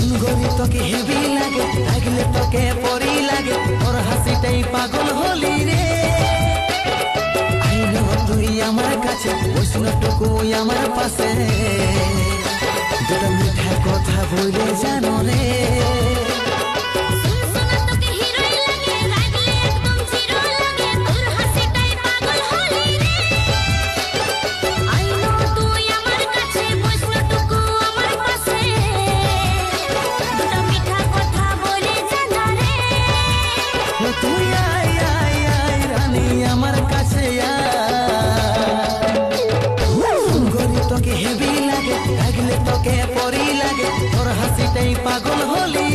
সুন্দরী তোকে হেভি লাগে, লাগলে তোকে পরি লাগে, তোর হাসিটাই পাগল হলি রে। আইলো তুই আমার কাছে, বৈষ্ণবটুকু আমার পাশে, দুটো মিঠা কথা বলে জানো রে। তুই আয় আয় আয় রানী আমার কাছে সুন্দরী তোকে হেভি লাগে, লাগলে তোকে পরি লাগে, তোর হাসিটাই পাগল হলি